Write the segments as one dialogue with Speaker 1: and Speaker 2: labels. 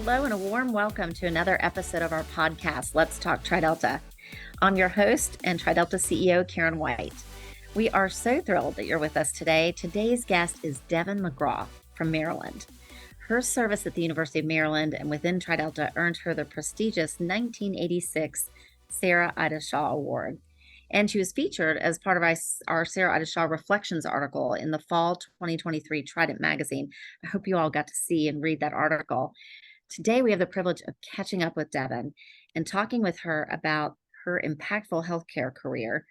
Speaker 1: Hello, and a warm welcome to another episode of our podcast, Let's Talk TriDelta. I'm your host and TriDelta CEO, Karen White. We are so thrilled that you're with us today. Today's guest is Deven McGraw from Maryland. Her service at the University of Maryland and within TriDelta earned her the prestigious 1986 Sarah Ida Shaw Award. And she was featured as part of our Sarah Ida Shaw Reflections article in the fall 2023 Trident magazine. I hope you all got to see and read that article. Today, we have the privilege of catching up with Deven and talking with her about her impactful healthcare career,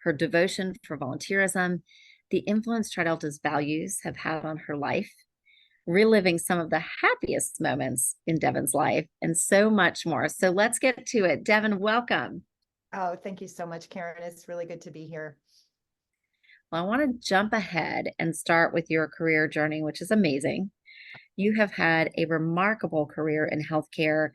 Speaker 1: her devotion for volunteerism, the influence TriDelta's values have had on her life, reliving some of the happiest moments in Deven's life, and so much more. So let's get to it. Deven, welcome.
Speaker 2: Oh, thank you so much, Karen. It's really good to be here.
Speaker 1: Well, I want to jump ahead and start with your career journey, which is amazing. You have had a remarkable career in healthcare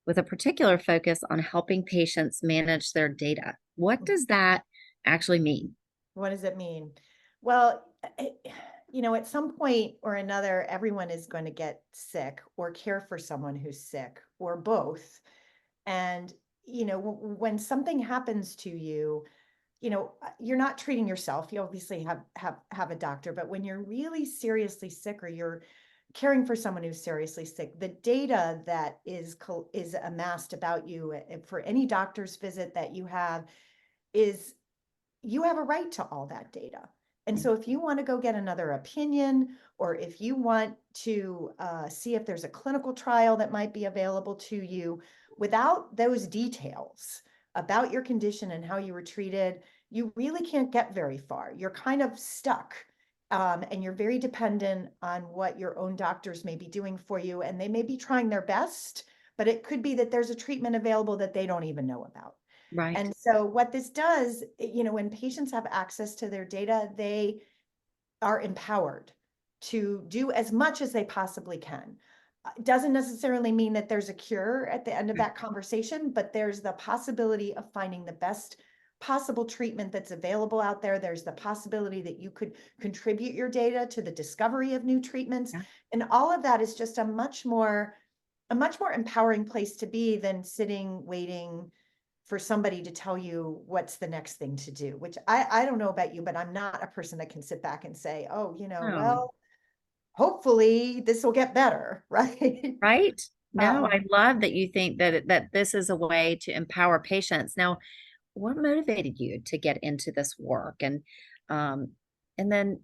Speaker 1: with a particular focus on helping patients manage their data. What does that actually mean?
Speaker 2: What does it mean? Well, at some point or another, everyone is going to get sick or care for someone who's sick or both. And, when something happens to you, you're not treating yourself. You obviously have a doctor, but when you're really seriously sick or you're caring for someone who's seriously sick, the data that is amassed about you for any doctor's visit that you have is you have a right to all that data. And so if you want to go get another opinion, or if you want to see if there's a clinical trial that might be available to you, without those details about your condition and how you were treated, you really can't get very far. You're kind of stuck. And you're very dependent on what your own doctors may be doing for you. And they may be trying their best, but it could be that there's a treatment available that they don't even know about.
Speaker 1: Right.
Speaker 2: And so what this does, when patients have access to their data, they are empowered to do as much as they possibly can. It doesn't necessarily mean that there's a cure at the end of that conversation, but there's the possibility of finding the best possible treatment that's available out there. There's the possibility that you could contribute your data to the discovery of new treatments.
Speaker 1: Yeah.
Speaker 2: And all of that is just a much more empowering place to be than sitting waiting for somebody to tell you what's the next thing to do, which I don't know about you, but I'm not a person that can sit back and say, oh,
Speaker 1: Oh,
Speaker 2: well, hopefully this will get better, right?
Speaker 1: right. No,
Speaker 2: Um,
Speaker 1: I love that you think that this is a way to empower patients. Now, what motivated you to get into this work? Um, and then,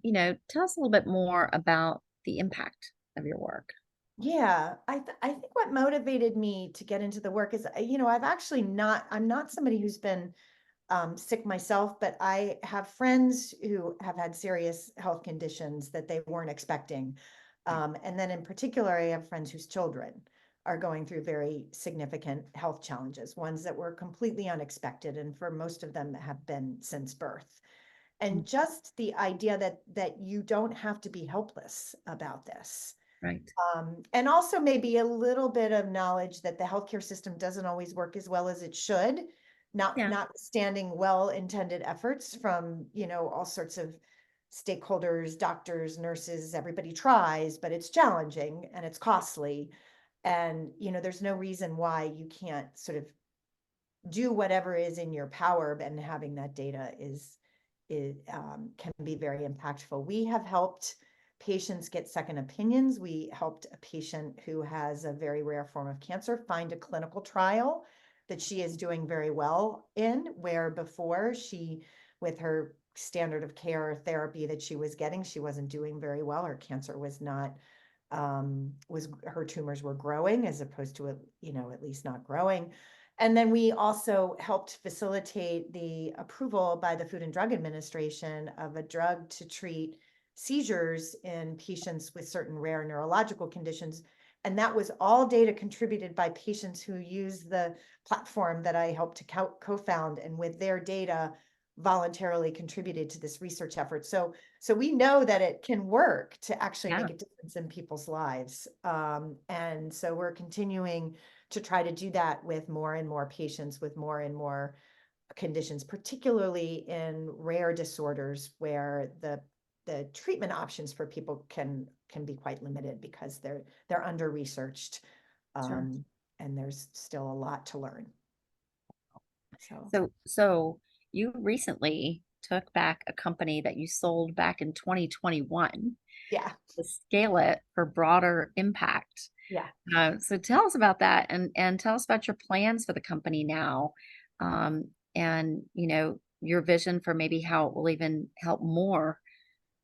Speaker 1: tell us a little bit more about the impact of your work.
Speaker 2: yeah, I think what motivated me to get into the work is, I'm not somebody who's been sick myself, but I have friends who have had serious health conditions that they weren't expecting. And then in particular, I have friends whose children are going through very significant health challenges, ones that were completely unexpected, and for most of them have been since birth. And just the idea that you don't have to be helpless about this.
Speaker 1: Right.
Speaker 2: And also maybe a little bit of knowledge that the healthcare system doesn't always work as well as it should,
Speaker 1: Yeah.
Speaker 2: notwithstanding well-intended efforts from, all sorts of stakeholders, doctors, nurses, everybody tries, but it's challenging and it's costly. And, there's no reason why you can't sort of do whatever is in your power, and having that data can be very impactful. We have helped patients get second opinions. We helped a patient who has a very rare form of cancer find a clinical trial that she is doing very well in, where before with her standard of care therapy that she was getting, she wasn't doing very well. Her cancer was not, her tumors were growing as opposed to, at least not growing. And then we also helped facilitate the approval by the Food and Drug Administration of a drug to treat seizures in patients with certain rare neurological conditions. And that was all data contributed by patients who use the platform that I helped to co-found, and with their data voluntarily contributed to this research effort. So we know that it can work to actually
Speaker 1: Yeah.
Speaker 2: make a difference in people's lives. And so we're continuing to try to do that with more and more patients with more and more conditions, particularly in rare disorders where the treatment options for people can be quite limited because they're under researched.
Speaker 1: Sure.
Speaker 2: And there's still a lot to learn. So,
Speaker 1: So you recently took back a company that you sold back in 2021
Speaker 2: yeah,
Speaker 1: to scale it for broader impact.
Speaker 2: yeah.
Speaker 1: So tell us about that, and tell us about your plans for the company now, and your vision for maybe how it will even help more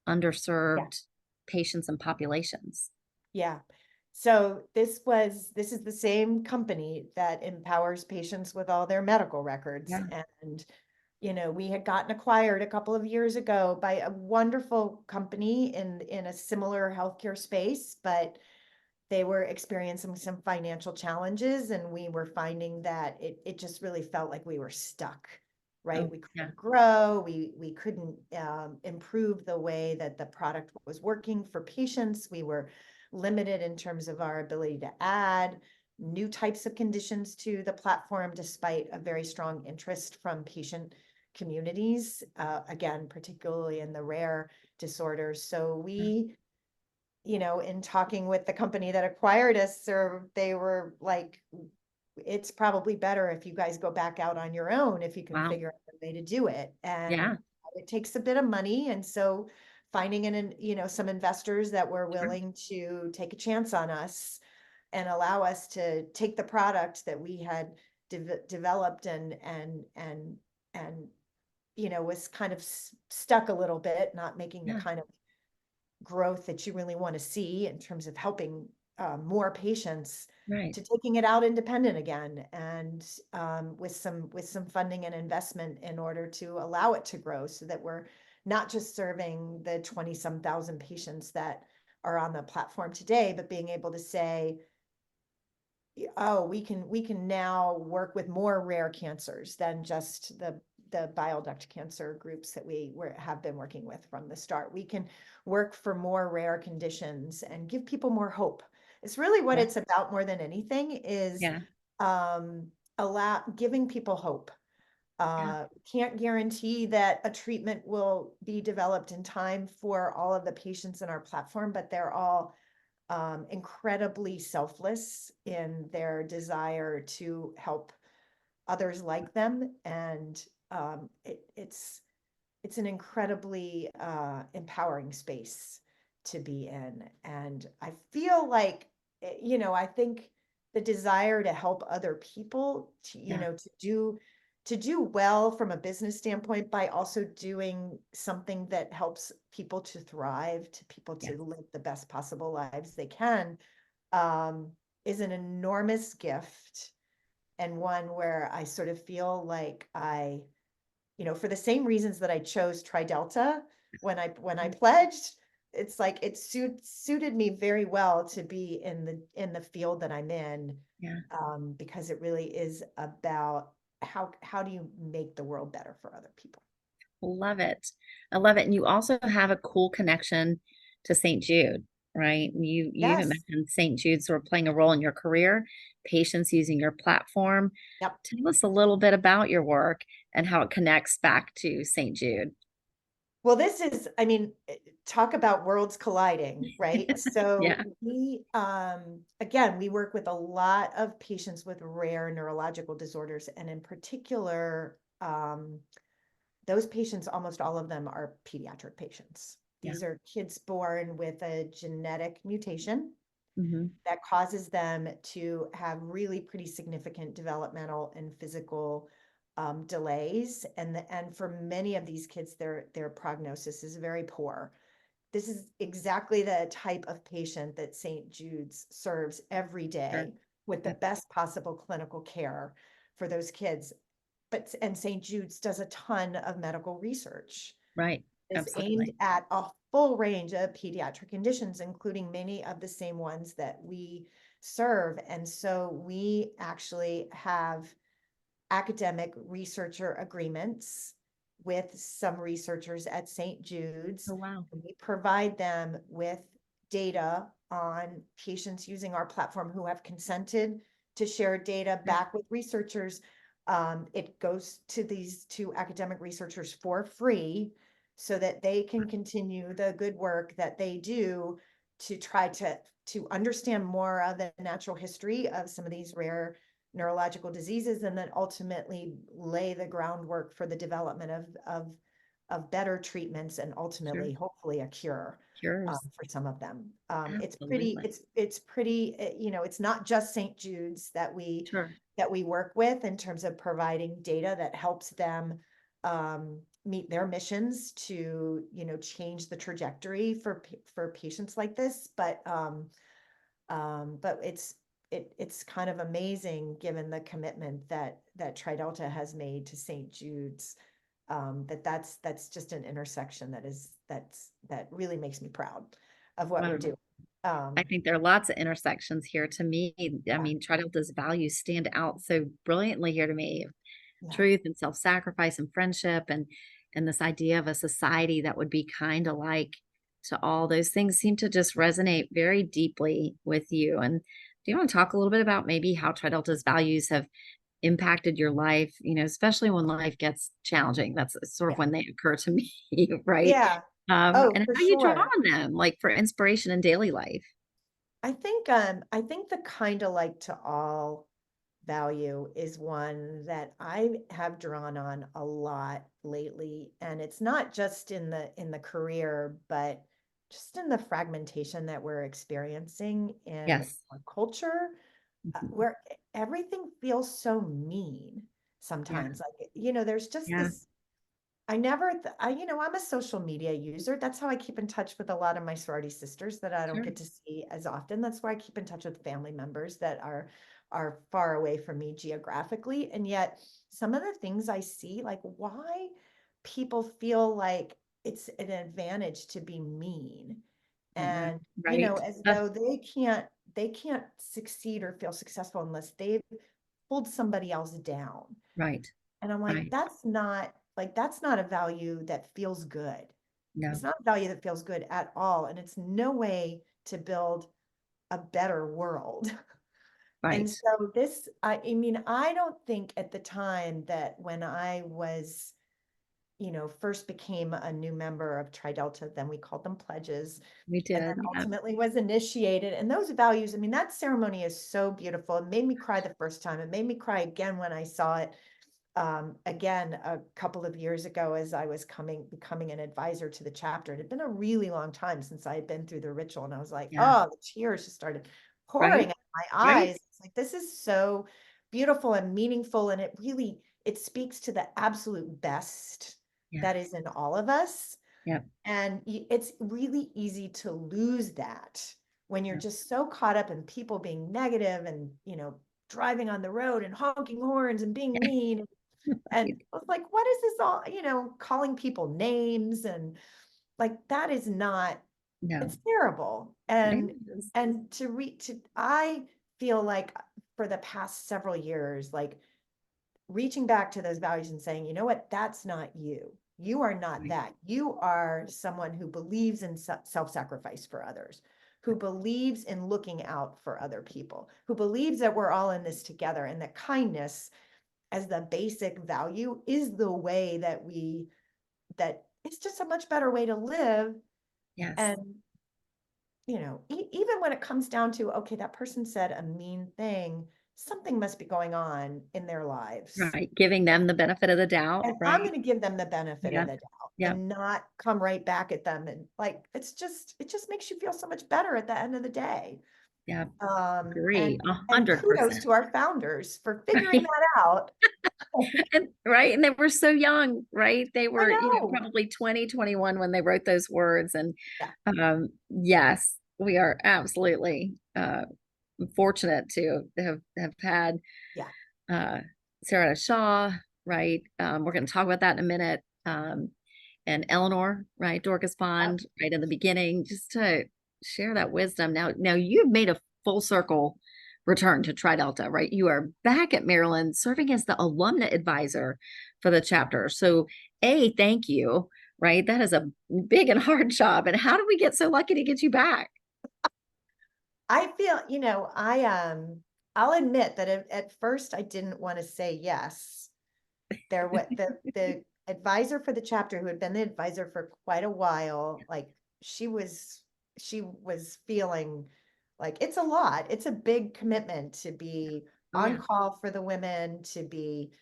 Speaker 2: Yeah.
Speaker 1: underserved patients and populations.
Speaker 2: Yeah. So this is the same company that empowers patients with all their medical records.
Speaker 1: Yeah.
Speaker 2: And, we had gotten acquired a couple of years ago by a wonderful company in a similar healthcare space, but they were experiencing some financial challenges, and we were finding that it just really felt like we were stuck, right?
Speaker 1: Oh,
Speaker 2: We
Speaker 1: yeah.
Speaker 2: couldn't grow, we couldn't improve the way that the product was working for patients. We were limited in terms of our ability to add new types of conditions to the platform, despite a very strong interest from patient communities, again, particularly in the rare disorders. So we, in talking with the company that acquired us, or they were like, it's probably better if you guys go back out on your own if you can
Speaker 1: Wow.
Speaker 2: figure out a way to do it. And
Speaker 1: Yeah.
Speaker 2: it takes a bit of money. And so finding some investors that were
Speaker 1: Sure.
Speaker 2: willing to take a chance on us and allow us to take the product that we had developed and was kind of stuck a little bit, not making the
Speaker 1: Yeah.
Speaker 2: kind of growth that you really want to see in terms of helping more patients,
Speaker 1: Right.
Speaker 2: to taking it out independent again, and with some funding and investment in order to allow it to grow, so that we're not just serving the 20-some thousand patients that are on the platform today, but being able to say, oh, we can now work with more rare cancers than just the bile duct cancer groups that have been working with from the start. We can work for more rare conditions and give people more hope. It's really what
Speaker 1: Yeah.
Speaker 2: it's about more than anything, is
Speaker 1: Yeah.
Speaker 2: um, giving people hope.
Speaker 1: Yeah.
Speaker 2: Can't guarantee that a treatment will be developed in time for all of the patients in our platform, but they're all incredibly selfless in their desire to help others like them. And it's an incredibly empowering space to be in. And I feel like, I think the desire to help other people,
Speaker 1: Yeah.
Speaker 2: to do well from a business standpoint, by also doing something that helps people to thrive, to people
Speaker 1: Yes.
Speaker 2: to live the best possible lives they can, um, is an enormous gift, and one where I sort of feel like for the same reasons that I chose TriDelta when I pledged, it's like it suited me very well to be in the field that I'm in,
Speaker 1: Yeah.
Speaker 2: because it really is about how do you make the world better for other people.
Speaker 1: Love it. I love it. And you also have a cool connection to St. Jude, right? You even
Speaker 2: Yes.
Speaker 1: mentioned St. Jude sort of playing a role in your career, patients using your platform.
Speaker 2: Yep.
Speaker 1: Tell us a little bit about your work and how it connects back to St. Jude.
Speaker 2: Well, I mean, talk about worlds colliding, right?
Speaker 1: Yeah.
Speaker 2: So again, we work with a lot of patients with rare neurological disorders, and in particular, those patients, almost all of them are pediatric patients.
Speaker 1: Yeah.
Speaker 2: These are kids born with a genetic mutation
Speaker 1: Hmm.
Speaker 2: that causes them to have really pretty significant developmental and physical delays. And for many of these kids, their prognosis is very poor. This is exactly the type of patient that St. Jude's serves every
Speaker 1: Sure.
Speaker 2: day, with the
Speaker 1: Yep.
Speaker 2: best possible clinical care for those kids. And St. Jude's does a ton of medical research.
Speaker 1: Right.
Speaker 2: Is aimed
Speaker 1: Absolutely.
Speaker 2: at a full range of pediatric conditions, including many of the same ones that we serve. And so we actually have academic researcher agreements with some researchers at St. Jude's.
Speaker 1: Oh, wow.
Speaker 2: And we provide them with data on patients using our platform who have consented to share data
Speaker 1: Yeah.
Speaker 2: back with researchers. It goes to these two academic researchers for free, so that they can continue the good work that they do to try to understand more of the natural history of some of these rare neurological diseases, and then ultimately lay the groundwork for the development of better treatments and
Speaker 1: Sure.
Speaker 2: ultimately, hopefully, a cure
Speaker 1: Cures.
Speaker 2: for some of them.
Speaker 1: Absolutely.
Speaker 2: It's pretty, it's not just St. Jude's
Speaker 1: Sure.
Speaker 2: that we work with in terms of providing data that helps them meet their missions to, change the trajectory for patients like this. But it's kind of amazing given the commitment that TriDelta has made to St. Jude's, that's just an intersection that really makes me proud of what we're
Speaker 1: Wow.
Speaker 2: doing.
Speaker 1: I think there are lots of intersections here to me. I
Speaker 2: Yeah,
Speaker 1: mean, Tridelta's values stand out so brilliantly here to me.
Speaker 2: yeah,
Speaker 1: Truth and self-sacrifice and friendship and this idea of a society that would be kind alike to all those things seem to just resonate very deeply with you. And do you want to talk a little bit about maybe how Tridelta's values have impacted your life, especially when life gets challenging? That's sort of
Speaker 2: yeah,
Speaker 1: when they occur to me, right?
Speaker 2: yeah. Oh,
Speaker 1: And
Speaker 2: for
Speaker 1: how you draw
Speaker 2: sure.
Speaker 1: on them, like for inspiration in daily life.
Speaker 2: I think the kind of like to all value is one that I have drawn on a lot lately. And it's not just in the career, but just in the fragmentation that we're experiencing in
Speaker 1: Yes.
Speaker 2: our culture,
Speaker 1: Mhm.
Speaker 2: where everything feels so mean
Speaker 1: Yeah.
Speaker 2: sometimes. Like, there's just
Speaker 1: Yeah.
Speaker 2: this. I never, I'm a social media user. That's how I keep in touch with a lot of my sorority sisters that I don't
Speaker 1: Sure.
Speaker 2: get to see as often. That's where I keep in touch with family members that are far away from me geographically. And yet some of the things I see, like why people feel like it's an advantage to be mean.
Speaker 1: Mhm.
Speaker 2: And,
Speaker 1: Right.
Speaker 2: as though they can't succeed or feel successful unless they've pulled somebody else down.
Speaker 1: Right.
Speaker 2: And I'm like,
Speaker 1: Right.
Speaker 2: that's not a value that feels good.
Speaker 1: No.
Speaker 2: It's not a value that feels good at all. And it's no way to build a better world. And
Speaker 1: Right.
Speaker 2: so I mean, I don't think at the time that when I was, first became a new member of TriDelta, then we called them pledges,
Speaker 1: We
Speaker 2: and then
Speaker 1: did. Yeah.
Speaker 2: ultimately was initiated. And those values, I mean, that ceremony is so beautiful. It made me cry the first time. It made me cry again when I saw it again a couple of years ago as I was becoming an advisor to the chapter. It had been a really long time since I had been through the ritual, and I was like,
Speaker 1: Yeah.
Speaker 2: oh, the tears just started pouring
Speaker 1: Right.
Speaker 2: out of my
Speaker 1: Right.
Speaker 2: eyes. It's like, this is so beautiful and meaningful, and it speaks to the absolute best
Speaker 1: Yeah.
Speaker 2: that is in all of us.
Speaker 1: Yep.
Speaker 2: And it's really easy to lose that when you're
Speaker 1: Yep.
Speaker 2: just so caught up in people being negative and, driving on the road and honking horns and being mean. And
Speaker 1: Right.
Speaker 2: I was like, what is this all, calling people names, and like that is not,
Speaker 1: No.
Speaker 2: it's terrible.
Speaker 1: It
Speaker 2: And
Speaker 1: is.
Speaker 2: I feel like for the past several years, like reaching back to those values and saying, you know what, that's not you. You are not
Speaker 1: Right.
Speaker 2: that. You are someone who believes in self-sacrifice for others, who believes in looking out for other people, who believes that we're all in this together, and that kindness as the basic value is the way that it's just a much better way to live.
Speaker 1: Yes.
Speaker 2: And even when it comes down to, okay, that person said a mean thing, something must be going on in their lives,
Speaker 1: Right. Giving them the benefit of the doubt.
Speaker 2: and I'm
Speaker 1: Right.
Speaker 2: going to give them the benefit of
Speaker 1: Yeah.
Speaker 2: the doubt
Speaker 1: Yeah.
Speaker 2: and not come right back at them. And like it just makes you feel so much better at the end of the day.
Speaker 1: Yeah.
Speaker 2: And
Speaker 1: Agree. a
Speaker 2: and
Speaker 1: hundred
Speaker 2: kudos
Speaker 1: percent.
Speaker 2: to our founders for figuring
Speaker 1: Right.
Speaker 2: that out.
Speaker 1: And right. And they were so young, right? They
Speaker 2: I
Speaker 1: were,
Speaker 2: know.
Speaker 1: probably 20, 21 when they wrote those words. And
Speaker 2: Yeah,
Speaker 1: yes, we are absolutely fortunate to have had
Speaker 2: yeah,
Speaker 1: uh, Sarah Shaw, right? We're going to talk about that in a minute. And Eleanor, right? Dorcas
Speaker 2: yeah.
Speaker 1: Pond, right in the beginning, just to share that wisdom. Now you've made a full circle return to Tri Delta, right? You are back at Maryland serving as the alumna advisor for the chapter. So, thank you, right? That is a big and hard job. And how did we get so lucky to get you back?
Speaker 2: I feel, I'll admit that at first I didn't want to say yes. The advisor for the chapter, who had been the advisor for quite a while, like she was she was feeling Like it's a lot. It's a big commitment to be
Speaker 1: Oh
Speaker 2: on
Speaker 1: yeah.
Speaker 2: call for the women, to be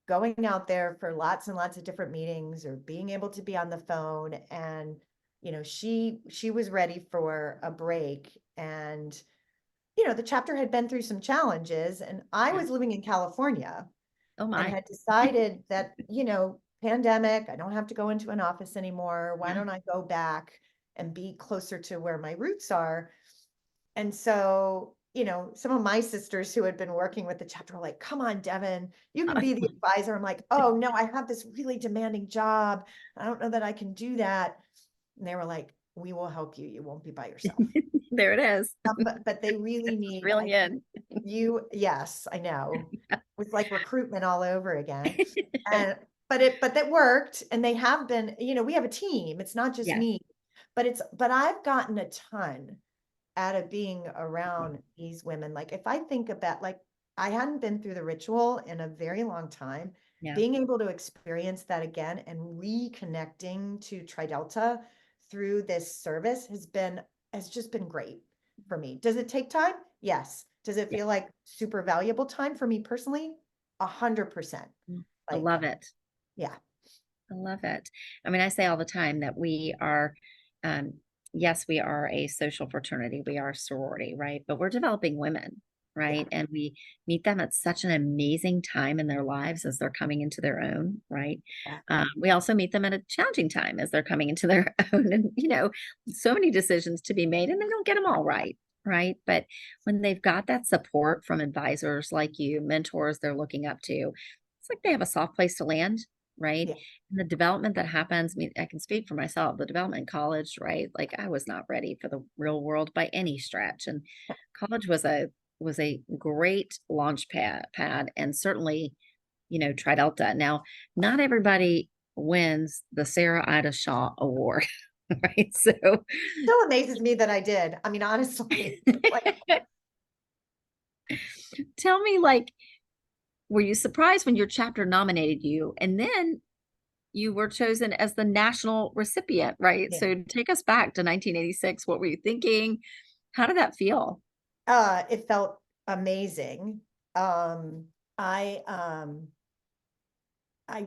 Speaker 2: going out there for lots and lots of different meetings or being able to be on the phone. And, she was ready for a break. And, the chapter had been through some challenges, and I
Speaker 1: Yeah.
Speaker 2: was living in California
Speaker 1: Oh
Speaker 2: and
Speaker 1: my.
Speaker 2: had decided that, pandemic, I don't have to go into an office anymore. Why
Speaker 1: Yeah.
Speaker 2: don't I go back and be closer to where my roots are? And so, some of my sisters who had been working with the chapter were like, come on, Deven, you can be the advisor. I'm like, oh no, I have this really demanding job. I don't know that I can do that. And they were like, we will help you. You won't be by yourself.
Speaker 1: There it is.
Speaker 2: But they really
Speaker 1: It's
Speaker 2: need, I
Speaker 1: really
Speaker 2: think
Speaker 1: in.
Speaker 2: yes, I know. With like recruitment all over again. And but that worked. And they have been, we have a team. It's not just
Speaker 1: Yes.
Speaker 2: me, but I've gotten a ton out of being around these women. Like if I think about, like, I hadn't been through the ritual in a very long time.
Speaker 1: Yeah.
Speaker 2: Being able to experience that again and reconnecting to Tri Delta through this service has just been great for me. Does it take time? Yes. Does it
Speaker 1: Yeah.
Speaker 2: feel like super valuable time for me personally? 100%.
Speaker 1: I
Speaker 2: Like,
Speaker 1: love it.
Speaker 2: yeah,
Speaker 1: I love it. I mean, I say all the time that we are, um, yes, we are a social fraternity, we are a sorority, right? But we're developing women,
Speaker 2: yeah,
Speaker 1: right? And we meet them at such an amazing time in their lives as they're coming into their own, right?
Speaker 2: yeah,
Speaker 1: We also meet them at a challenging time as they're coming into their own, and so many decisions to be made, and they don't get them all right. Right. But when they've got that support from advisors like you, mentors they're looking up to, it's like they have a soft place to land, right?
Speaker 2: yeah,
Speaker 1: And the development that happens, I mean, I can speak for myself, the development in college, right? Like I was not ready for the real world by any stretch. And college was a great launch pad and certainly, Tri Delta. Now, not everybody wins the Sarah Ida Shaw Award, right? So
Speaker 2: still amazes me that I did. I mean, honestly, like,
Speaker 1: tell me, like, were you surprised when your chapter nominated you? And then you were chosen as the national recipient, right?
Speaker 2: yeah.
Speaker 1: So take us back to 1986. What were you thinking? How did that feel?
Speaker 2: It felt amazing. Um, I um I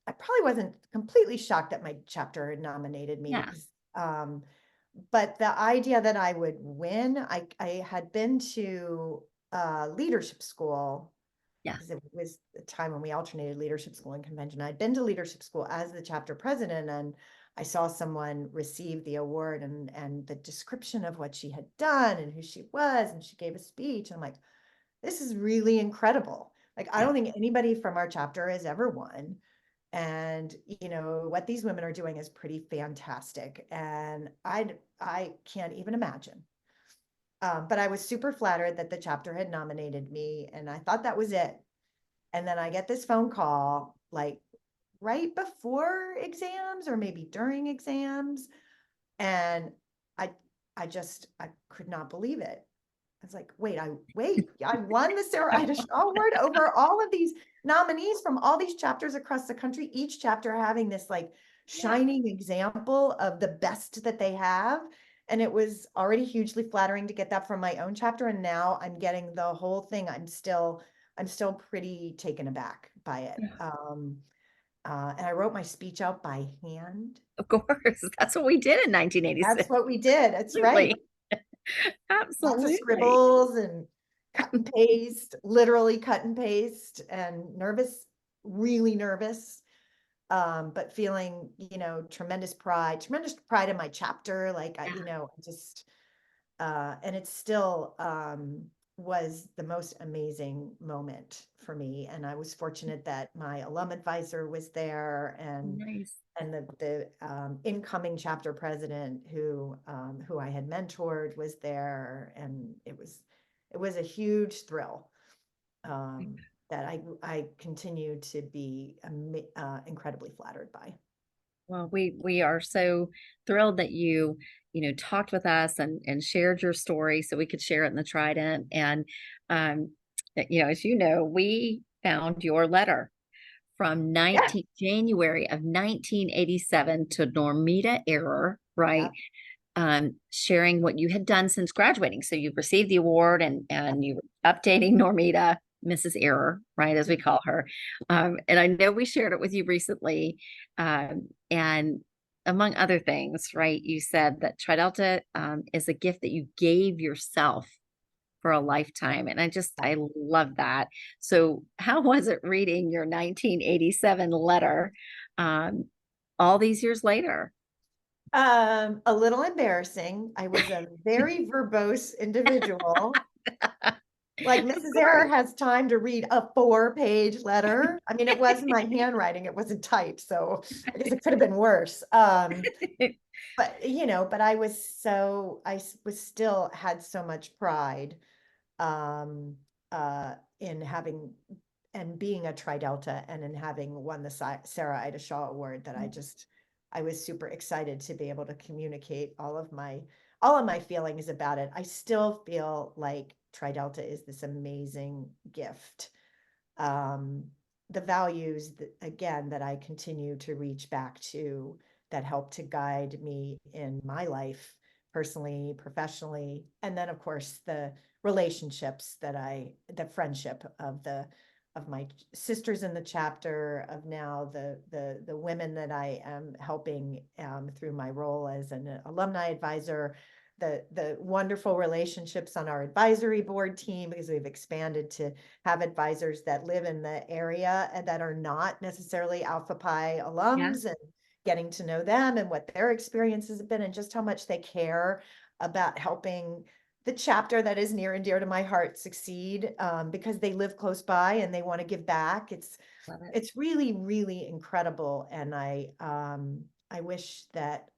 Speaker 2: I probably wasn't completely shocked that my chapter had nominated me
Speaker 1: Yeah.
Speaker 2: because but the idea that I would win, I had been to leadership school
Speaker 1: Yeah.
Speaker 2: because it was the time when we alternated leadership school and convention. I'd been to leadership school as the chapter president, and I saw someone receive the award and the description of what she had done and who she was, and she gave a speech. And I'm like, this is really incredible. Like, I
Speaker 1: Yeah.
Speaker 2: don't think anybody from our chapter has ever won. And, what these women are doing is pretty fantastic. And I can't even imagine. But I was super flattered that the chapter had nominated me, and I thought that was it. And then I get this phone call, like right before exams or maybe during exams. And I I could not believe it. I was like, I won the Sarah Ida Shaw Award over all of these nominees from all these chapters across the country, each chapter having this like
Speaker 1: Yeah.
Speaker 2: shining example of the best that they have. And it was already hugely flattering to get that from my own chapter. And now I'm getting the whole thing. I'm still pretty taken aback by it. And I wrote my speech out by hand.
Speaker 1: Of course. That's what we did in
Speaker 2: That's
Speaker 1: 1986.
Speaker 2: what we did. That's right.
Speaker 1: Absolutely.
Speaker 2: Lots of
Speaker 1: Absolutely.
Speaker 2: scribbles and cut and paste, literally cut and paste, and nervous, really nervous. But feeling, tremendous pride in my chapter. Like I,
Speaker 1: Yeah.
Speaker 2: just and it still was the most amazing moment for me. And I was fortunate that my alum advisor was there,
Speaker 1: Nice.
Speaker 2: and the incoming chapter president who I had mentored was there, and it was a huge thrill that I continue to be incredibly flattered by.
Speaker 1: Well, we are so thrilled that talked with us and shared your story so we could share it in the Trident. And um, as you know, we found your letter from
Speaker 2: Yeah,
Speaker 1: 19 January of 1987 to Normita Error,
Speaker 2: yeah,
Speaker 1: right? sharing what you had done since graduating. So you received the award, and you were updating Normita, Mrs. Error, right, as we call her. And I know we shared it with you recently. And among other things, right, you said that TriDelta is a gift that you gave yourself for a lifetime. And I love that. So how was it reading your 1987 letter all these years later?
Speaker 2: A little embarrassing. I was a very verbose individual. Like
Speaker 1: Of
Speaker 2: Mrs. Error
Speaker 1: course.
Speaker 2: has time to read a 4-page letter. I mean, it was my handwriting, it wasn't typed, so I guess it could have been worse. But but I was still had so much pride um in having and being a Tri-Delta and in having won the Sarah Ida Shaw Award that I was super excited to be able to communicate all of my feelings about it. I still feel like Tri-Delta is this amazing gift. Um, the values that, again, that I continue to reach back to that help to guide me in my life, personally, professionally, and then of course the relationships the friendship of my sisters in the chapter, of now the women that I am helping through my role as an alumni advisor, the wonderful relationships on our advisory board team, because we've expanded to have advisors that live in the area and that are not necessarily Alpha Pi
Speaker 1: Yeah.
Speaker 2: alums, and getting to know them and what their experiences have been and just how much they care about helping the chapter that is near and dear to my heart succeed, because they live close by and they want to give back.
Speaker 1: Love it.
Speaker 2: It's really, really incredible. And I wish that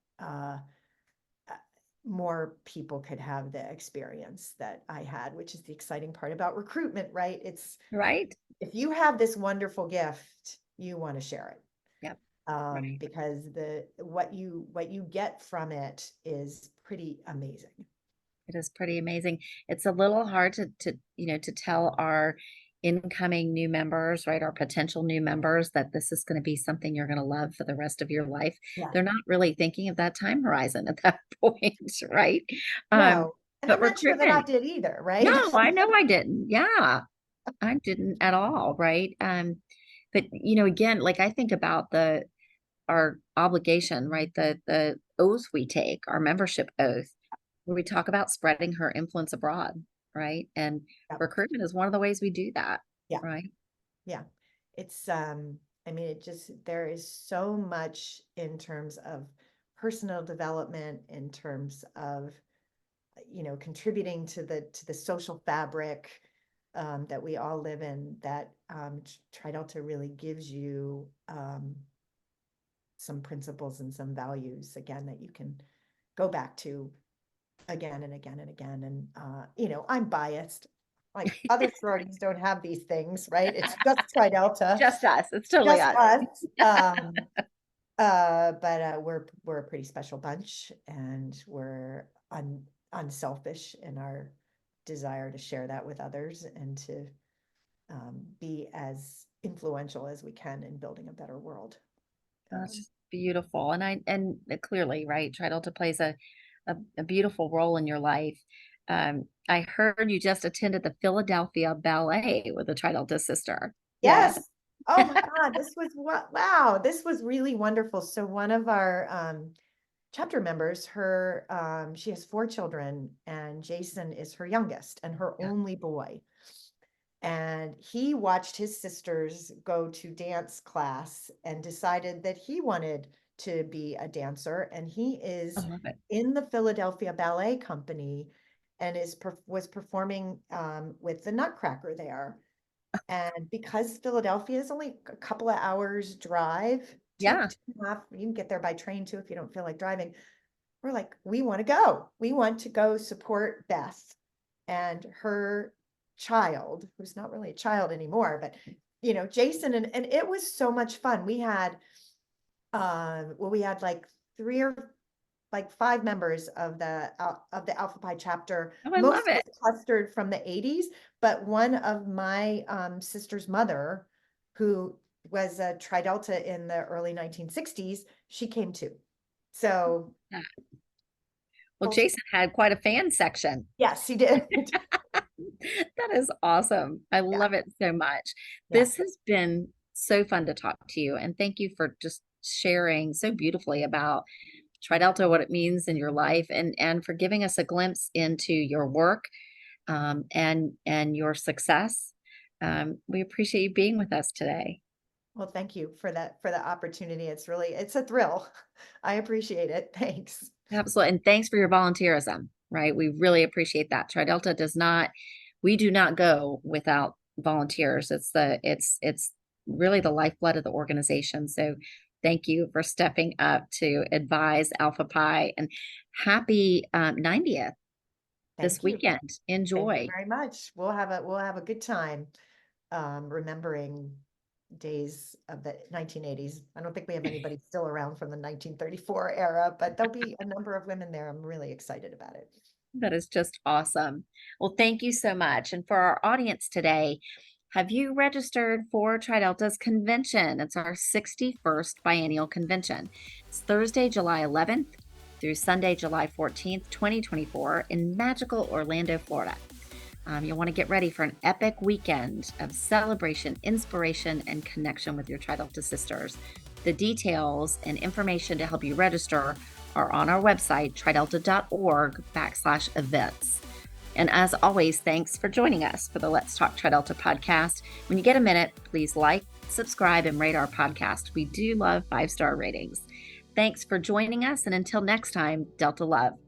Speaker 2: more people could have the experience that I had, which is the exciting part about recruitment, right? It's
Speaker 1: Right.
Speaker 2: if you have this wonderful gift, you want to share it,
Speaker 1: Yep. Right.
Speaker 2: because the what you get from it is pretty amazing.
Speaker 1: It is pretty amazing. It's a little hard to tell our incoming new members, right, our potential new members, that this is going to be something you're going to love for the rest of your life.
Speaker 2: Yeah.
Speaker 1: They're not really thinking of that time horizon at that point, right? Um,
Speaker 2: No, and
Speaker 1: but
Speaker 2: I'm not sure that I
Speaker 1: recruitment,
Speaker 2: did either, right?
Speaker 1: no, I know I didn't. Yeah, I didn't at all, right? But again, like I think about the our obligation, right? The oath we take, our membership oath, where we talk about spreading her influence abroad, right? And
Speaker 2: Yep.
Speaker 1: recruitment is one of the ways we do that,
Speaker 2: Yeah.
Speaker 1: right?
Speaker 2: Yeah. It's I mean, there is so much in terms of personal development, in terms of contributing to the social fabric that we all live in, that Tridelta really gives you some principles and some values, again, that you can go back to again and again and again. And I'm biased. Like, other sororities don't have these things, right? It's just Tridelta,
Speaker 1: Just us. It's totally
Speaker 2: just
Speaker 1: us.
Speaker 2: us. But we're a pretty special bunch, and we're unselfish in our desire to share that with others, and to be as influential as we can in building a better world.
Speaker 1: That's
Speaker 2: Um,
Speaker 1: just beautiful. And clearly, right, Tridelta plays a beautiful role in your life. I heard you just attended the Philadelphia Ballet with a Tridelta sister. Yeah.
Speaker 2: yes. Oh my God, this was wow, this was really wonderful. So one of our chapter members, she has 4 children, and Jason is her youngest and her
Speaker 1: Yeah.
Speaker 2: only boy. And he watched his sisters go to dance class and decided that he wanted to be a dancer. And he
Speaker 1: I
Speaker 2: is
Speaker 1: love it.
Speaker 2: in the Philadelphia Ballet Company, and was performing with the Nutcracker there. And because Philadelphia is only a couple of hours drive,
Speaker 1: Yeah.
Speaker 2: 2.5, you can get there by train too if you don't feel like driving. We're like, we want to go. We want to go support Beth and her child, who's not really a child anymore, but Jason, and it was so much fun. We had like 5 members of the Alpha Pi chapter.
Speaker 1: Oh, I love
Speaker 2: Most of
Speaker 1: it.
Speaker 2: it clustered from the 80s, but one of my sister's mother, who was a Tridelta in the early 1960s, she came too. So
Speaker 1: Well, Jason had quite a fan section.
Speaker 2: Yes, he did.
Speaker 1: That is awesome. I
Speaker 2: Yeah,
Speaker 1: love it so much.
Speaker 2: yeah.
Speaker 1: This has been so fun to talk to you. And thank you for just sharing so beautifully about Tri Delta, what it means in your life, and for giving us a glimpse into your work, and your success. We appreciate you being with us today.
Speaker 2: Well, thank you for the opportunity. It's a thrill. I appreciate it. Thanks.
Speaker 1: Absolutely. And thanks for your volunteerism, right? We really appreciate that. Tri Delta we do not go without volunteers. It's really the lifeblood of the organization. So thank you for stepping up to advise Alpha Pi, and happy 90th this
Speaker 2: Thank you.
Speaker 1: weekend.
Speaker 2: Thank you
Speaker 1: Enjoy.
Speaker 2: very much. We'll have a good time remembering days of the 1980s. I don't think we have anybody still around from the 1934 era, but there'll be a number of women there. I'm really excited about it.
Speaker 1: That is just awesome. Well, thank you so much. And for our audience today, have you registered for Tri Delta's convention? It's our 61st biennial convention. It's Thursday, July 11th through Sunday, July 14th, 2024, in magical Orlando, Florida. You'll want to get ready for an epic weekend of celebration, inspiration, and connection with your Tri Delta sisters. The details and information to help you register are on our website, tridelta.org/events. And as always, thanks for joining us for the Let's Talk Tri Delta podcast. When you get a minute, please like, subscribe, and rate our podcast. We do love 5-star ratings. Thanks for joining us. And until next time, Delta Love.